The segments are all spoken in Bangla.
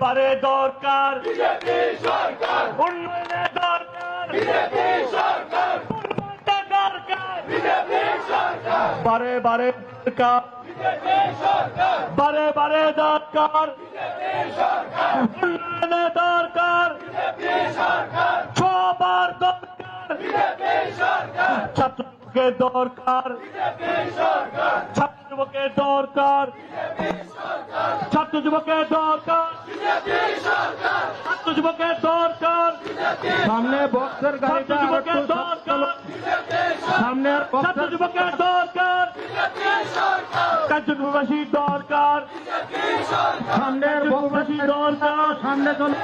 বারে দরকার বিজেপি সরকার, উন্নয়নের দরকার বিজেপি সরকার, উন্নয়নের দরকার বিজেপি সরকার, বারে বারে দরকার বিজেপি সরকার, বারে বারে দরকার বিজেপি সরকার, উন্নয়নের দরকার বিজেপি সরকার, সবার দরকার বিজেপি সরকার, ছাত্রকে দরকার বিজেপি সরকার, ছাত্র যুবকের দরকার ছাত্র যুবকের দরকার বিজেপি সরকার, ছাত্র যুবকের দরকার সামনে বক্সের ছাত্র গাড়িটা যুবকের দরকার সামনের ছাত্র বক্সের যুবকের দরকার বিজেপি সরকার, কার্যনির্বাহীর দরকার বিজেপি সরকার, সামনের কার্যনির্বাহীর দরকার সামনে চলে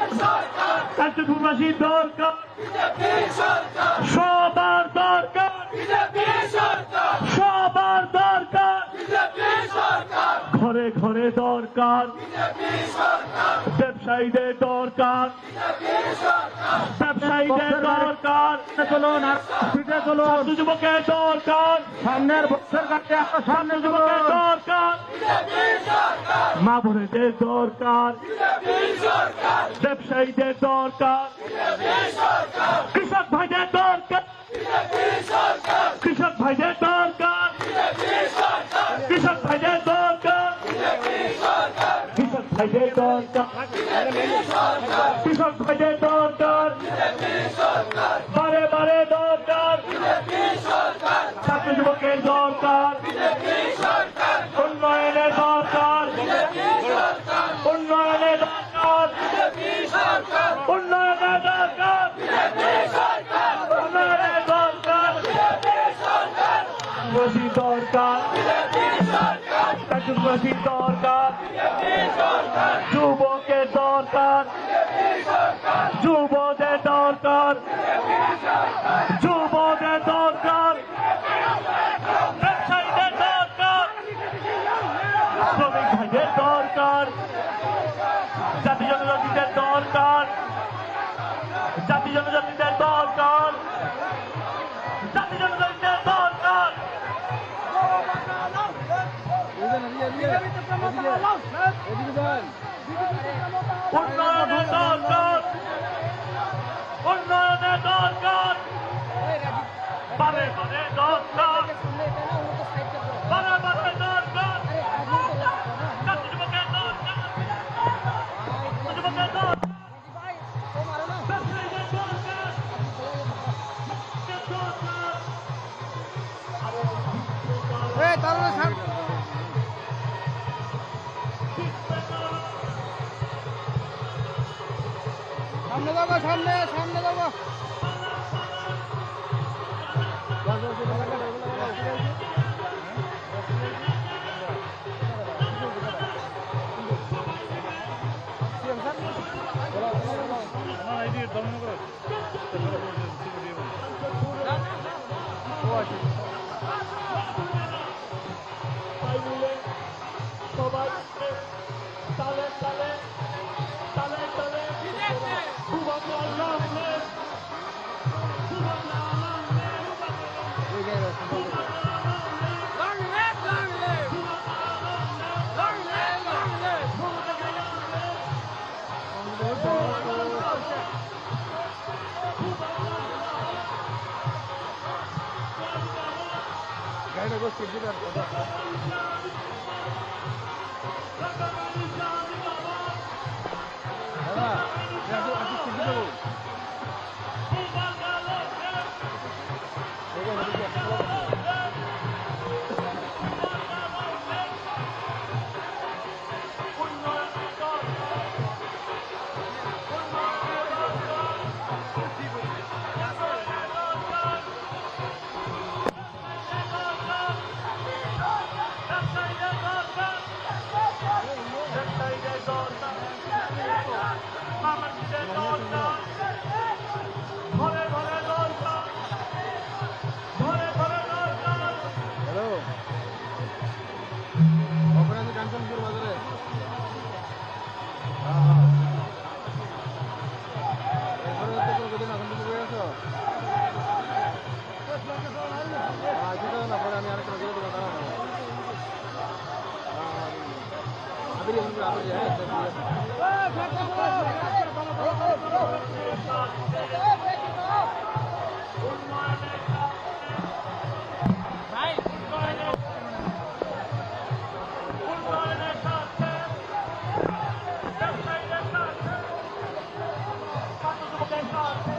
কার্যনির্বাহীর দরকার বিজেপি সরকার, সবার দরকার বিজেপি সরকার, সবার দরকার বিজেপি সরকার, ঘরে ঘরে দরকার বিজেপি সরকার, ব্যবসায়ীদের দরকার বিজেপি সরকার, ব্যবসায়ীদের দরকার চলুন আর ফিটে চলুন ছাত্র যুবকের দরকার সামনের বক্সের গাড়িটা সামনে যুবকের চলুন দরকার বিজেপি সরকার, মা বোনেদের দরকার বিজেপি সরকার, ব্যবসায়ীদের দরকার বিজেপি সরকার, কৃষক ভাইদের দরকার বিজেপি সরকার, কৃষক ভাইদের দরকার বিজেপি সরকার, কৃষক ভাইদের দরকার বিজেপি সরকার, কৃষক ভাইদের দরকার কৃষক ভাইদের দরকার বিজেপি সরকার, বারে বারে দরকার বিজেপি সরকার, ছাত্র যুবকের দরকার বিজেপি সরকার, উন্নয়নের দরকার বিজেপি সরকার, উন্নয়নের দরকার বিজেপি সরকার, উন্নয়নের দরকার বিজেপি সরকার, উন্নয়নের দরকার বিজেপি সরকার, কৃষি দরকার বিজেপি সরকার, কৃষি দরকার বিজেপি সরকার, যুবকের দরকার বিজেপি সরকার, যুবদের দরকার যুবদের দরকার ব্যবসায়ীদের দরকার শ্রমিক ভাইদের দরকার জাতি জনজাতিদের দরকার জাতি জনজাতিদের দরকার জাতি জনজাতিদের দরকার উন্নয়নের দরকার উন্নয়নের দরকার বারে বারে দরকার বারে বারে দরকার জাতি যুবকের দরকার যুবকের দরকার ব্যবসায়ীদের দরকার সামনে যাবো সামনে সামনে যাবো সবাই তালে তালে তালে তালে গাড়িটা বসে দিলাম ঘরে ঘরে দরকার ঘরে ঘরে দরকার হ্যালো অপরাধী কাঞ্চনপুর বাজারে এখন তুমি বয়ে আছো সেটা না পরে আমি আরেকটা দাঁড়াবো উন্নয়নের স্বার্থে ব্যবসায়ীদের স্বার্থে ছাত্রযুবকের স্বার্থে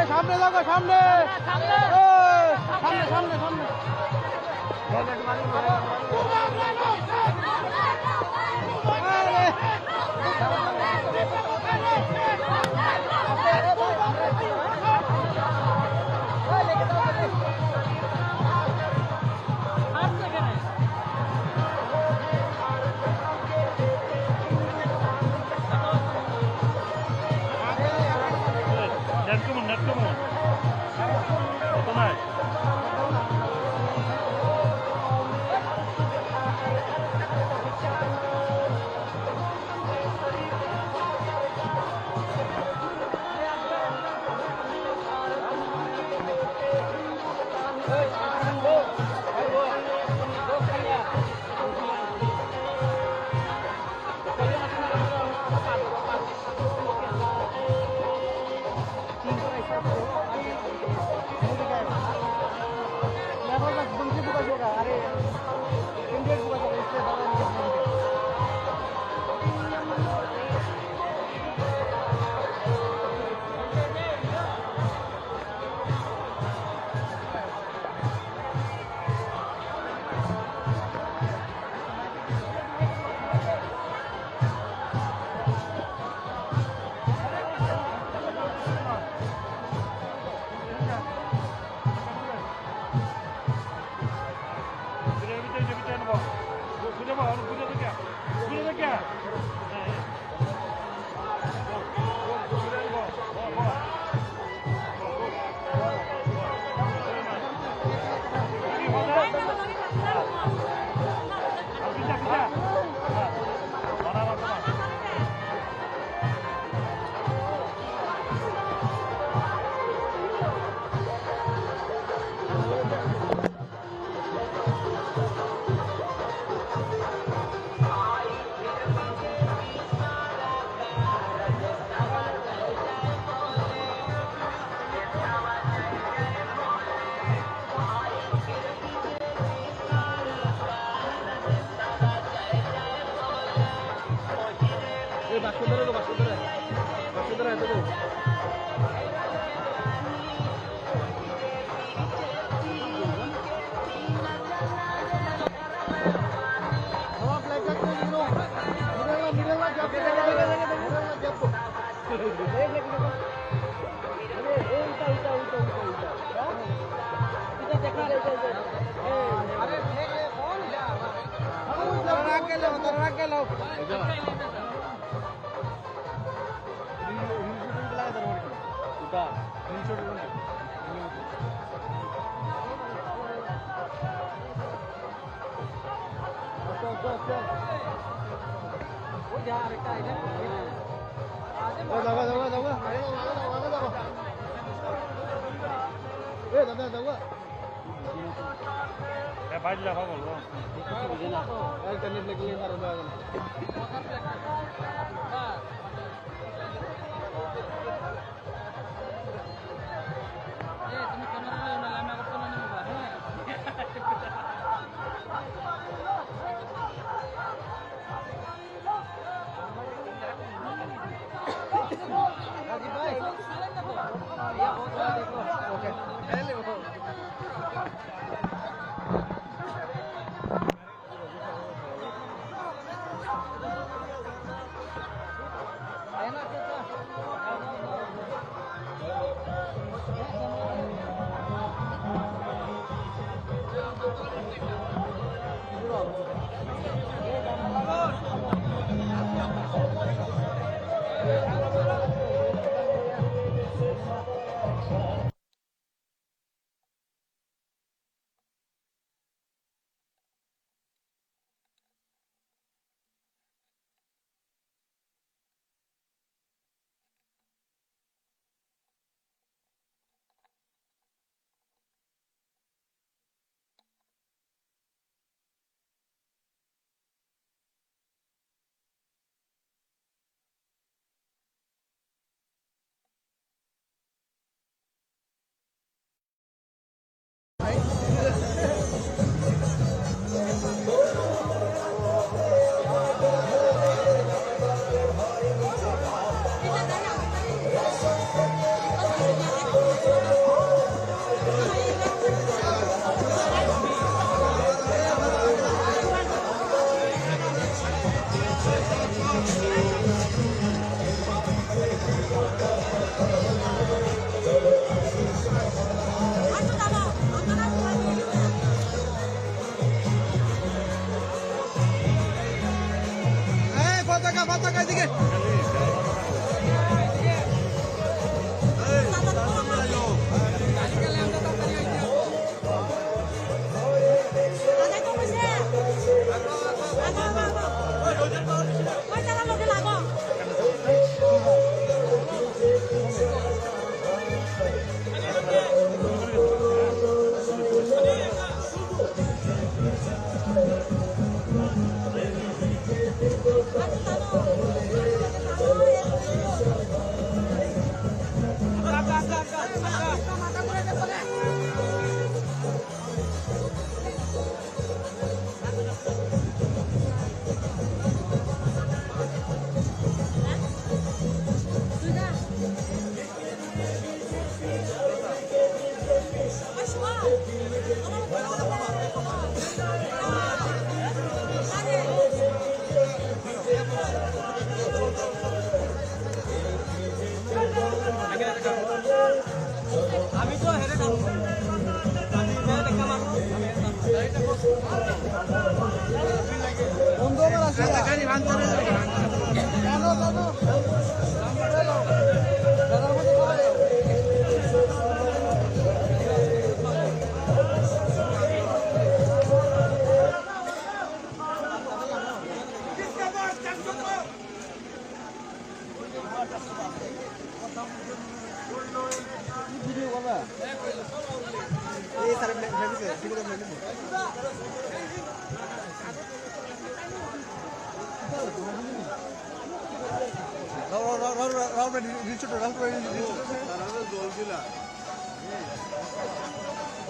সামনে দেখো সামনে সামনে সামনে সামনে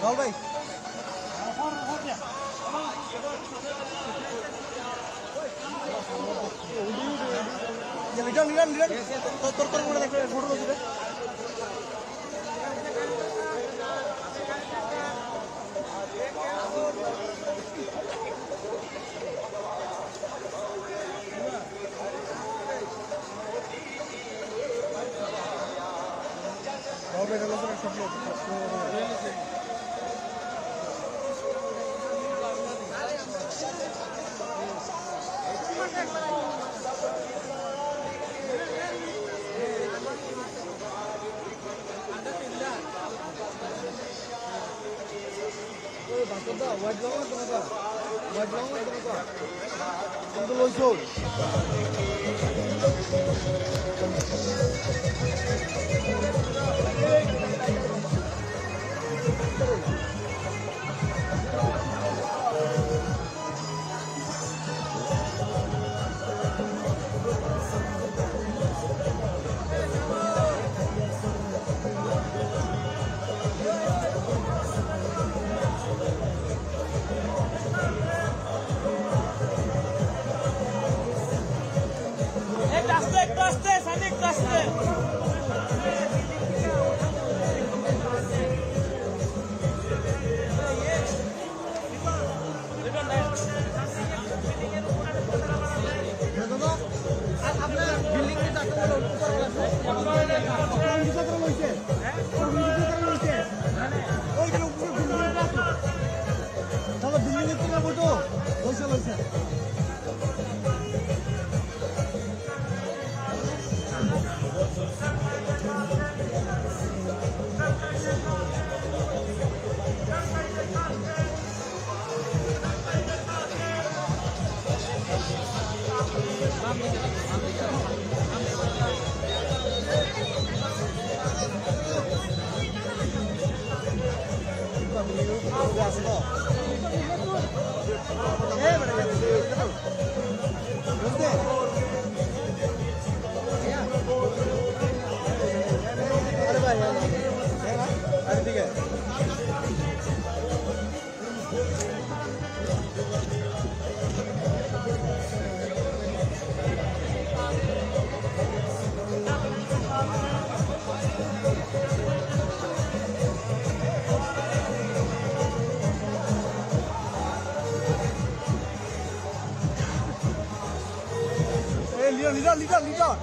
राहुल भाई লিটন লিটন লিটন তোর তোর করে দেখবে ফটো দিবে রাহুল ভাই সব লোক হোয়াইট লং না হোয়াইট লং না কিন্তু লইছো একটু আস্তে সানি একটু আস্তে আপনার বিল্ডিং এর চারটা বলো ওইখানে উপরে বিল্ডিং আছে তাহলে বিল্ডিং এর থেকে বটো পয়সা লইছে अरे भाई अरे ठीक है लीडर लीडर लीडर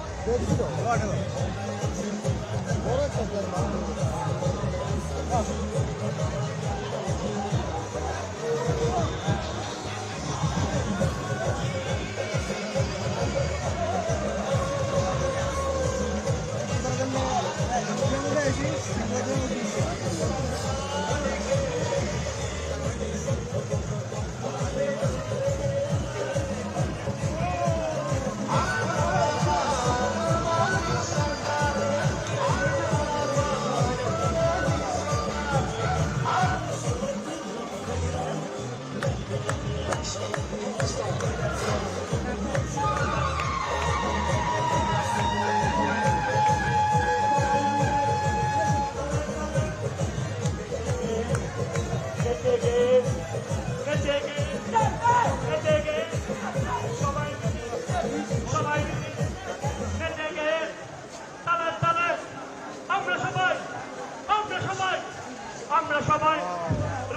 আমরা সবাই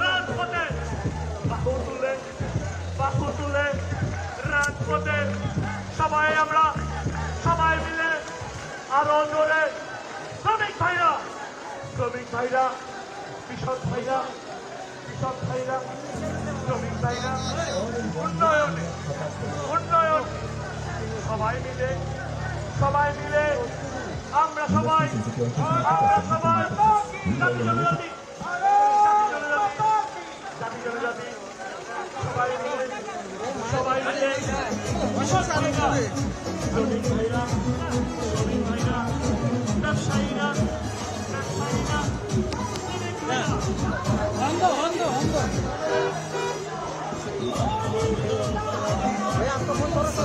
রাজপথে বাহু তুলে রাজপথে আমরা সবাই মিলে আরো জোরে শ্রমিক ভাইরা কৃষক ভাইরা শ্রমিক ভাইরা উন্নয়ন সবাই মিলে আমরা সবাই জাতি জনজাতি সবাই মিলে শ্রমিক ভাইরা ব্যবসায়ীরা आपका फोन भरोसा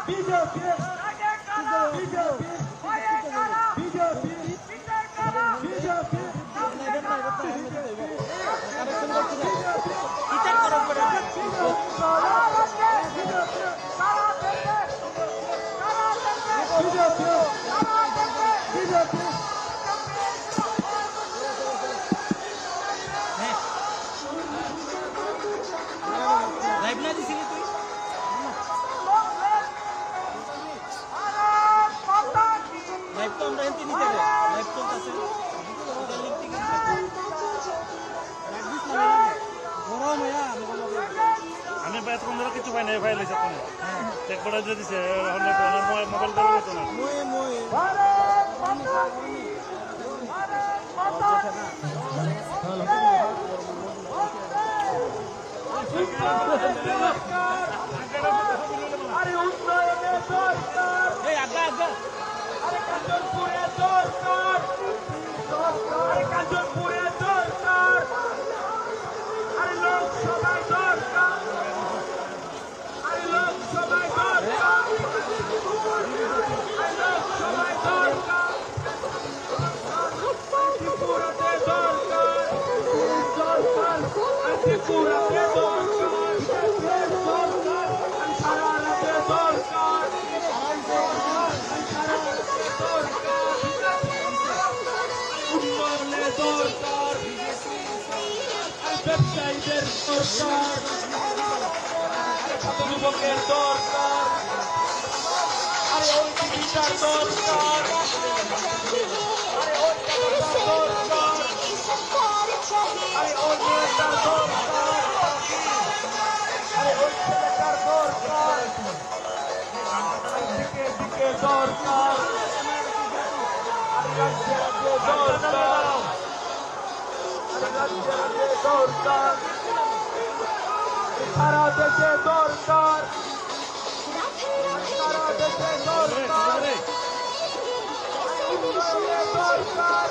BJP BJP BJP BJP live না দিছিলি তুই লাইভ তো আমরা এনতে নিতে হবে লাইভ চলতেছে ওটা লিংক থেকে গরম হইয়া আমি এতক্ষণ ধরে কিছু পাই নাই ভাই লাইছে কোনো চেক করে দিয়ে দিছে অনেক মোবাইল করা হতো না মই মই আরে উন্নয়নের দরকার এই আগা আগা আরে কাঞ্চনপুরের দরকার আরে কাঞ্চনপুরের দরকার আরে লোকসভায় দরকার আরে লোকসভায় দরকার আরে লোকসভায় দরকার ত্রিপুরাতে দরকার ত্রিপুরাতে দরকার সারা রাতে দরকার উন্নয়নের দরকার ব্যবসায়ীদের দরকার যুবকের দরকার আরে ওই চিকিৎসার দরকার আরে ওই দরকার আরে ওই নেতার দরকার আরে ওই ছেলেটার দরকার দিকে দিকে দরকার আরে রাজ্যে রাজ্যে দরকার আরে রাজ্যে রাজ্যে দরকার সারা দেশে দরকার সারা দেশে দরকার উন্নয়নের দরকার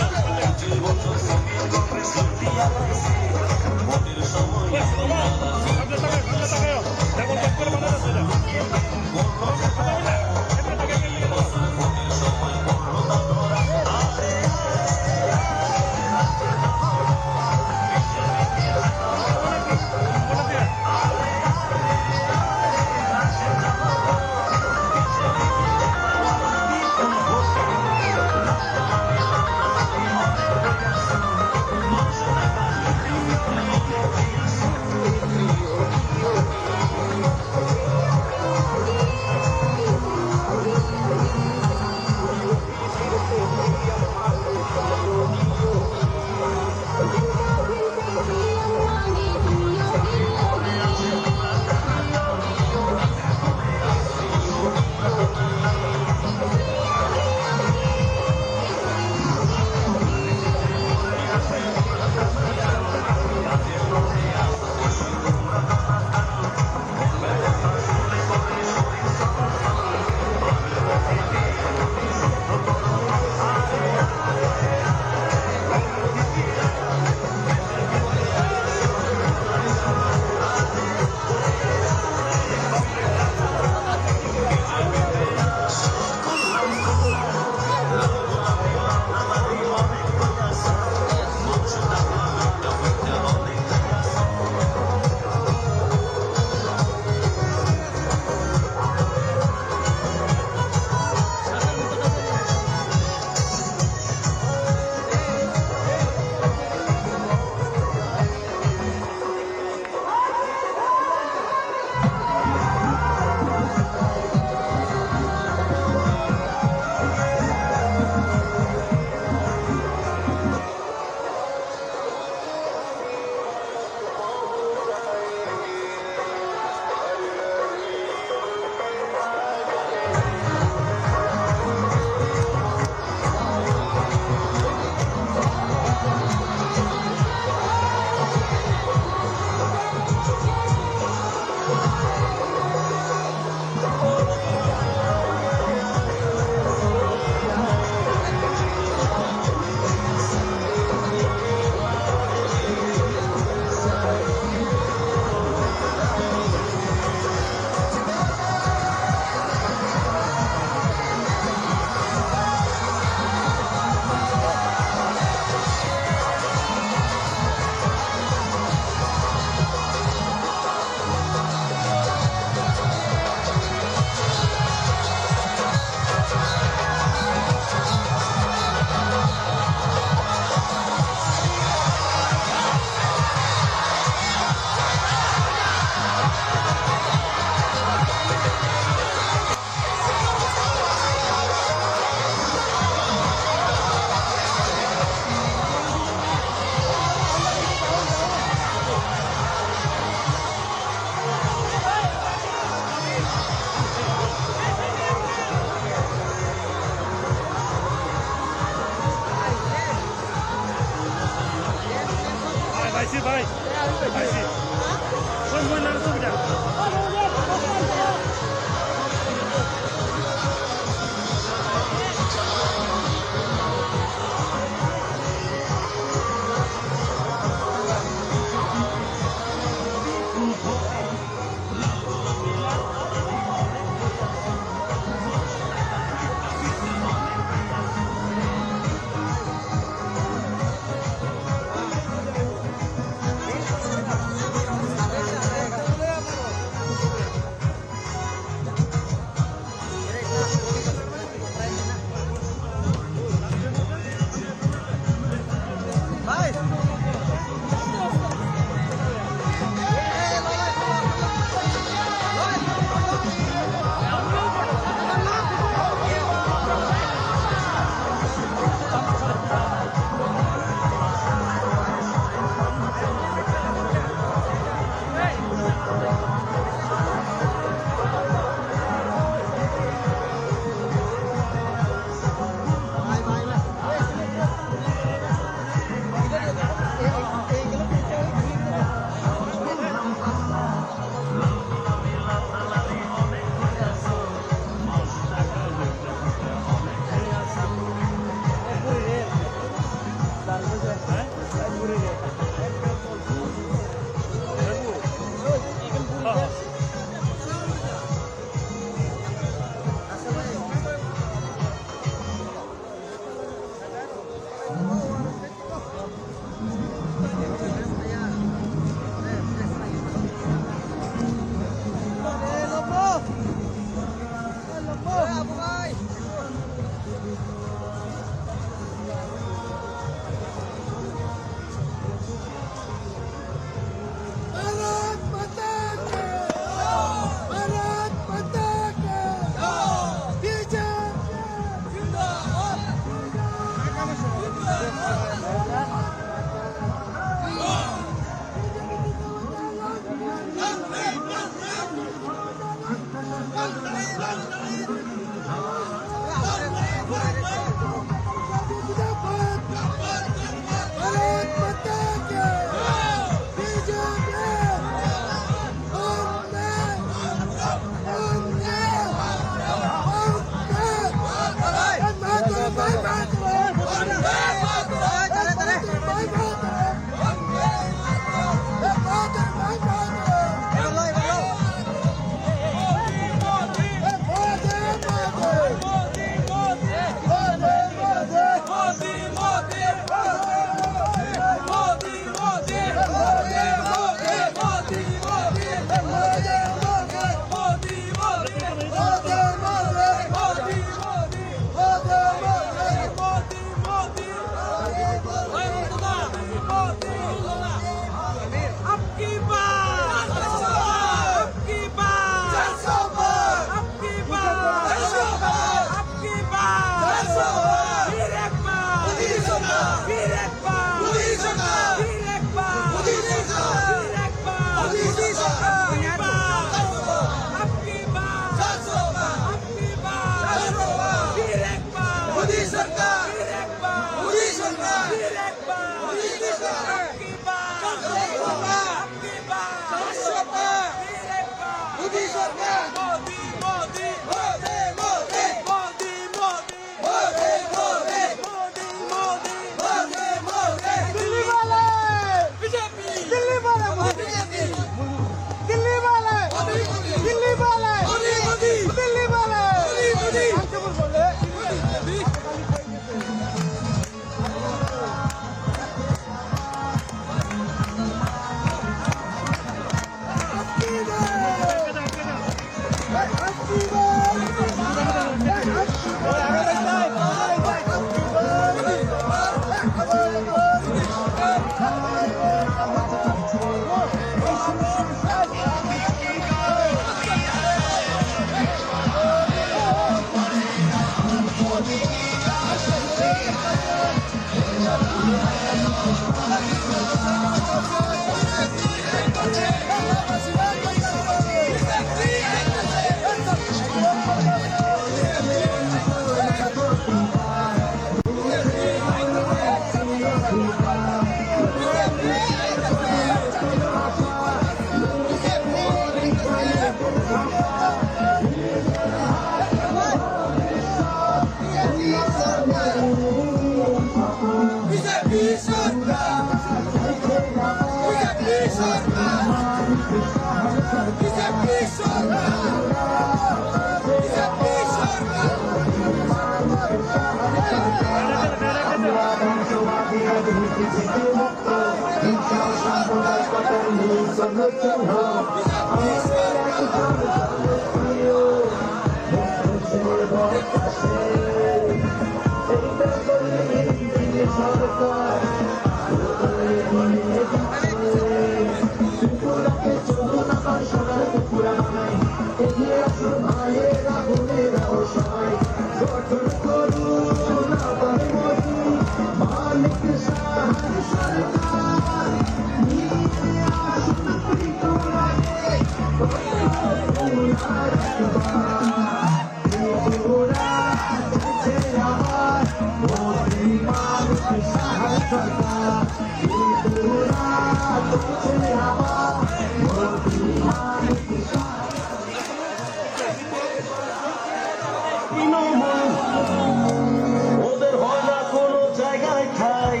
ওদের হয় না কোনো জায়গায় ঠাই,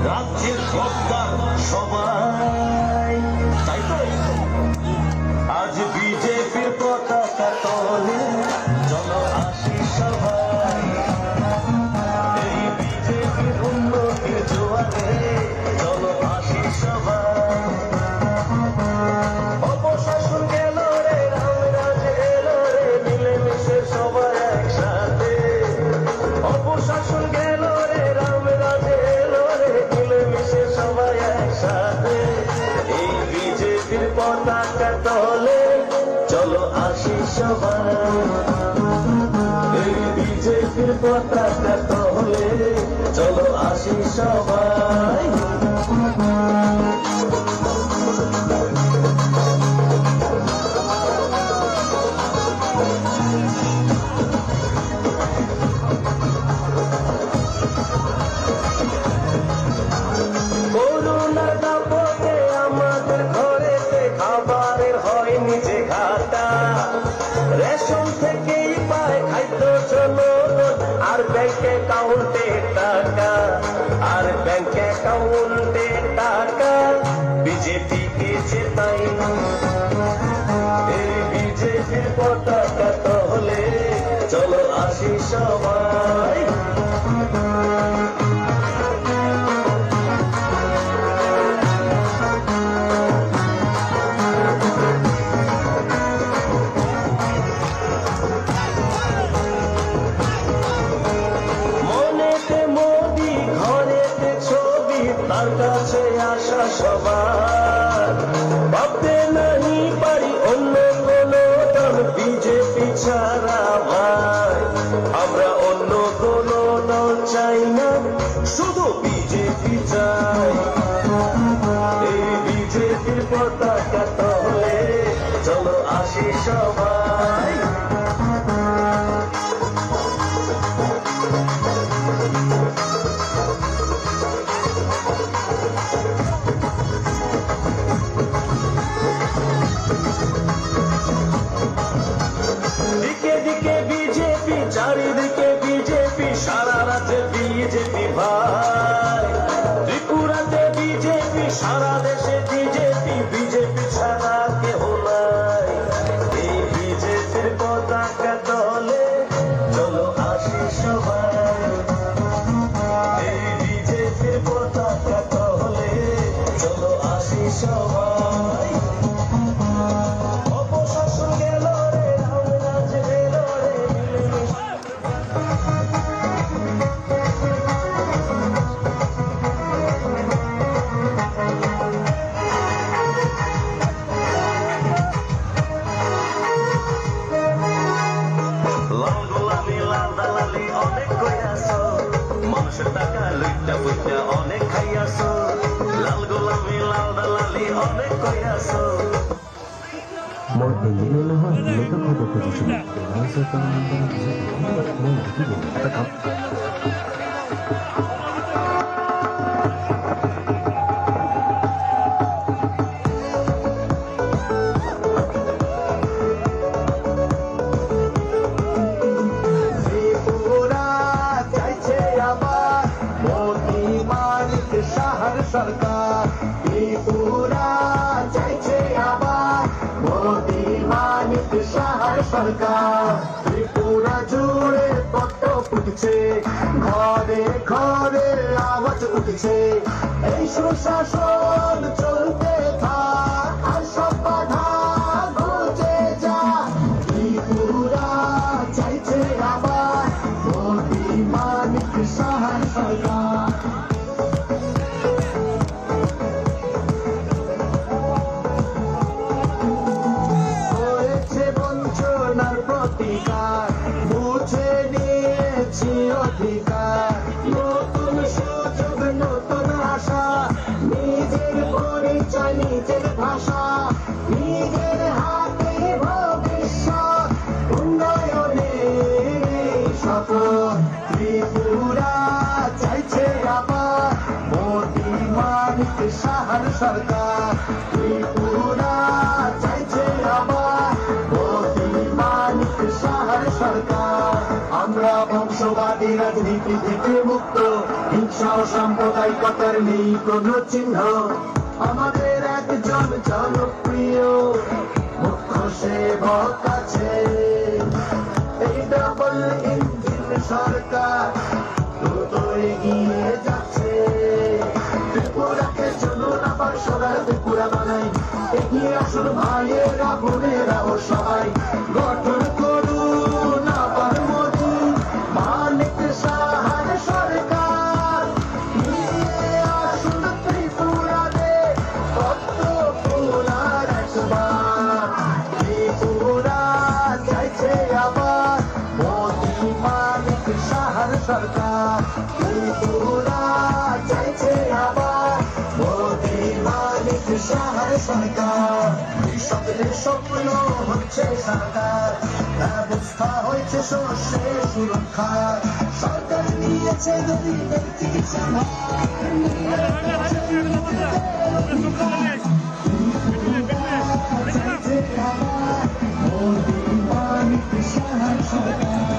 রাজ্যের সরকার সবাই, তাই তো আজ বিজেপির পতাকা তলে চলো আসি সবাই, এই বিজেপির উন্নতির জোয়ারে চলো আসি সবাই। অপশাসন গেল রে, রামরাজ এলো রে, মিলেমিশে সবাই একসাথে। অপশাসন গেল রে, রামরাজ এলো রে, মিলেমিশে সবাই একসাথে। এই বিজেপির পতাকা তলে চলো আসি সবাই, এই বিজেপির পতাকা তলে চলো আসি সবাই। করোনার দাপটে আমাদের ঘরেতে খাবারের হয়নি যে ঘাটা, রেশন থেকেই পায় খাদ্য জনগণ, আর ব্যাংক অ্যাকাউন্টে টাকা, আর ব্যাংক অ্যাকাউন্টে টাকা বিজেপিকে জেতাই। এই বিজেপির পতাকা তলে চলো আসি সবাই। মনেতে মোদি, ঘরেতে ছবি, তার কাছে আসা সবার, ভাবতে নাহি পারি অন্য কোনো দল বিজেপি ছাড়া ভাই। আমরা অন্য কোনো দল চাই না, শুধু বিজেপি চাই। এই বিজেপির পতাকা তলে চলো আসি সবাই। দিকে দিকে বিজেপি, চারিদিকে বিজেপি, সারা রাজ্যে বিজেপি ভাই। ত্রিপুরাতে বিজেপি, সারা দেশে বিজেপি, বিজেপি ছাড়া কেহ নাই। এই বিজেপির পতাকা দলে চলো আসি সবাই। এই বিজেপির পতাকা দলে চলো আসি সবাই। অপশাসন গেল রে, রাজ গেল রে, মিলেমিশে লাল গোলামি লাল দালালি অনেক কইয়াছো, মানুষের টাকা লইটা বইটা অনেক খাইয়াছো। লাল গোলামি লাল দালালি অনেক কইয়াছো। মই এদিনে নহয় লেখক হ'ব খুজিছো ৰাইজৰ কাৰণে মই লিখিব এটা কাম ত্রিপুরা চাইছে আবার মোদি মানিক শাহর সরকার। ত্রিপুরা চাইছে আবার মোদি মানিক শাহর সরকার। ত্রিপুরা জুড়ে কত ফুটছে, ঘরে ঘরে আওয়াজ উঠছে। এই সুশাসন চলতে থাক, আর সব বাধা ঘুচে যা। ত্রিপুরা চাইছে আবার মোদি মানিক শাহর সরকার। হয়েছে বঞ্চনার প্রতিকার, বুঝে নিয়েছি অধিকার। নতুন সুযোগ নতুন আশা, নিজের পরিচয় নিজের ভাষা, নিজের হাতে ভবিষ্যৎ, উন্নয়নের শপথ। ত্রিপুরা চাইছে আবার মোদি মানিক শাহর সরকার। ত্রিপুরা চাইছে আবার মোদি মানিক শাহর সরকার। আমরা বংশবাদী রাজনীতি থেকে মুক্ত, হিংসা ও সাম্প্রদায়িকতার নেই কোনো চিহ্ন। আমাদের একজন জনপ্রিয় মুখ্য সেবক আছে, এই ডবল ইঞ্জিন সরকার দ্রুত এগিয়ে যাচ্ছে। ত্রিপুরাকে চলুন আবার সোনার ত্রিপুরা বানাই, এগিয়ে আসুন ভাইয়েরা বোনেরা ও সবাই। গঠন করুন আবার মোদি মানিক শাহর সরকার। নিয়ে আসুন ত্রিপুরাতে কত পুরার একবার। ত্রিপুরা চাইছে আবার মোদি মানিক শাহর সরকার। ত্রিপুরা চাইছে আবার মোদি মানিক শাহর সরকার। কৃষকদের স্বপ্ন হচ্ছে সরকার, ব্যবস্থা হয়েছে শস্যের সুরক্ষা। সরকার নিয়েছে গরিবের চিকিৎসা মোদি মানিক শাহর সরকার।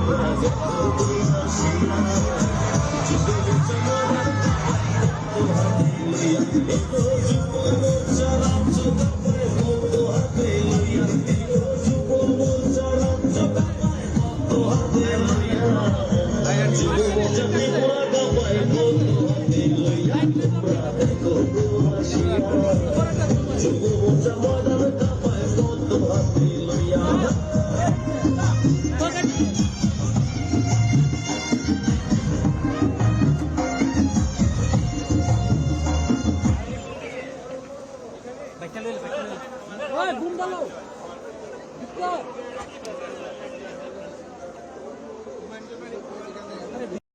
যুব